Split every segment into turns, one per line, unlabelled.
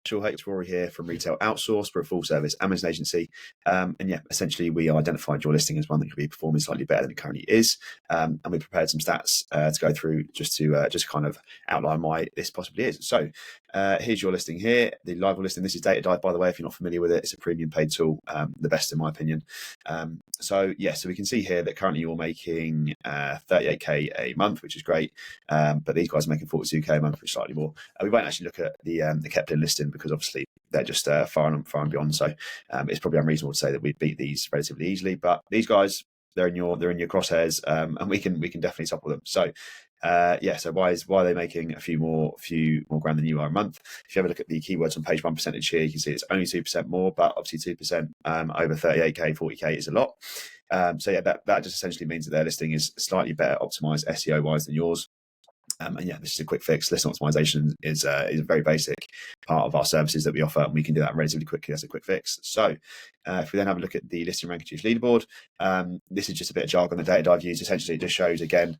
It's Rory here from Retail-Outsource. We're a full service Amazon agency. And yeah, essentially we identified your listing as one that could be performing slightly better than it currently is. And we prepared some stats to go through just kind of outline why this possibly is. So here's your listing here, the live listing. This is Data Dive, by the way, if you're not familiar with it. It's a premium paid tool, the best in my opinion. So we can see here that currently you're making 38k a month, which is great. But these guys are making 42k a month, which is slightly more. We won't actually look at the kept in listing because obviously they're just far and beyond. So it's probably unreasonable to say that we'd beat these relatively easily. But these guys, they're in your crosshairs, and we can definitely topple them. So so why are they making a few more grand than you are a month? If you have a look at the keywords on page 1% here, you can see it's only 2% more, but obviously 2% over 38k, 40k is a lot. That just essentially means that their listing is slightly better optimized SEO wise than yours. This is a quick fix. Listing optimization is a very basic part of our services that we offer, and we can do that relatively quickly as a quick fix. So if we then have a look at the listing rank juice leaderboard, this is just a bit of jargon the Data Dive use. Essentially, it just shows, again,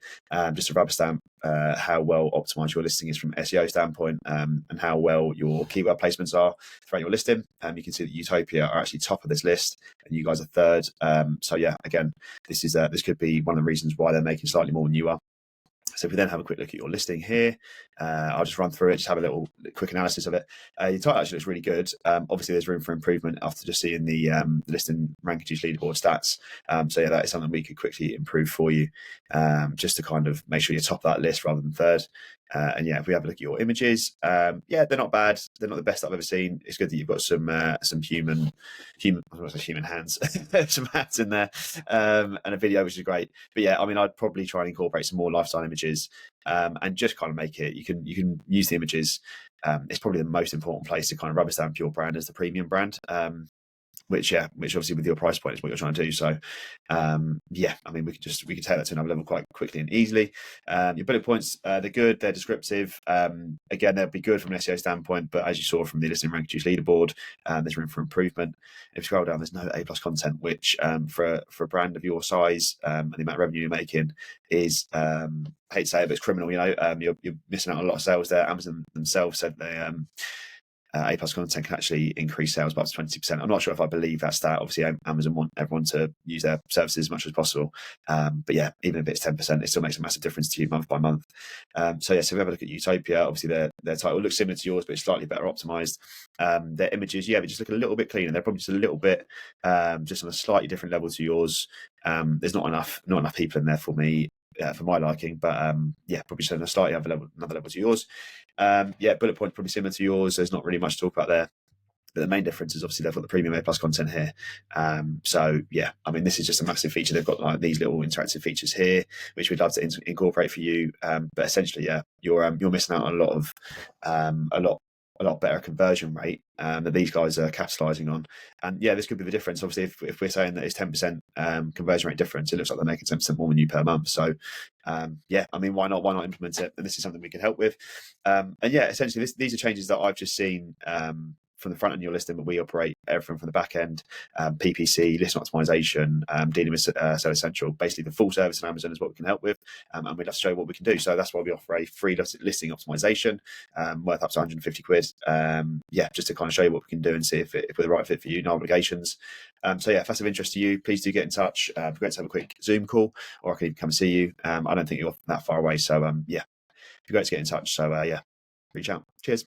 just a rubber stamp, how well optimized your listing is from SEO standpoint, and how well your keyword placements are throughout your listing. You can see that Utopia are actually top of this list, and you guys are third. Again, this could be one of the reasons why they're making slightly more than you are. So if we then have a quick look at your listing here, I'll just run through it, just have a little quick analysis of it. Your title actually looks really good. Obviously, there's room for improvement after just seeing the listing rank juice leaderboard stats. That is something we could quickly improve for you, just to kind of make sure you're top of that list rather than third. If we have a look at your images, they're not bad. They're not the best I've ever seen. It's good that you've got some human hands, some hands in there, and a video, which is great. But yeah, I mean, I'd probably try and incorporate some more lifestyle images, and just kind of make it. You can use the images. It's probably the most important place to kind of rubber stamp your brand as the premium brand. Which obviously with your price point is what you're trying to do. So I mean, we can take that to another level quite quickly and easily. Your bullet points, they're good, they're descriptive. Again, they'll be good from an SEO standpoint, but as you saw from the listing rank juice leaderboard, there's room for improvement. If you scroll down, there's no A+Content, which for a brand of your size and the amount of revenue you're making is, I hate to say it, but it's criminal. You're missing out on a lot of sales there. Amazon themselves said they A+Content can actually increase sales by up to 20%. I'm not sure if I believe that stat. Obviously, Amazon want everyone to use their services as much as possible. But yeah, even if it's 10%, it still makes a massive difference to you month by month. So if we have a look at Utopia, obviously their title looks similar to yours, but it's slightly better optimized. Their images, they just look a little bit cleaner. They're probably just a little bit, just on a slightly different level to yours. There's not enough people in there for me. For my liking, but probably just on a slightly another level to yours. Bullet point probably similar to yours. There's not really much to talk about there, but the main difference is obviously they've got the premium A+Content here. I mean, this is just a massive feature. They've got like these little interactive features here, which we'd love to incorporate for you. But essentially, you're missing out on a lot better conversion rate that these guys are capitalizing on. And this could be the difference. Obviously, if we're saying that it's 10% conversion rate difference, it looks like they're making 10% more than you per month. So I mean, why not implement it? And this is something we can help with. Essentially these are changes that I've just seen from the front end of your listing, but we operate everything from the back end, PPC, listing optimization, dealing with Seller Central. Basically, the full service in Amazon is what we can help with, and we'd love to show you what we can do. So that's why we offer a free listing optimization worth up to 150 quid. Just to kind of show you what we can do and see if we're the right fit for you, no obligations. If that's of interest to you, please do get in touch. It'd be great to have a quick Zoom call, or I can even come and see you. I don't think you're that far away, so it'd be great to get in touch. So reach out. Cheers.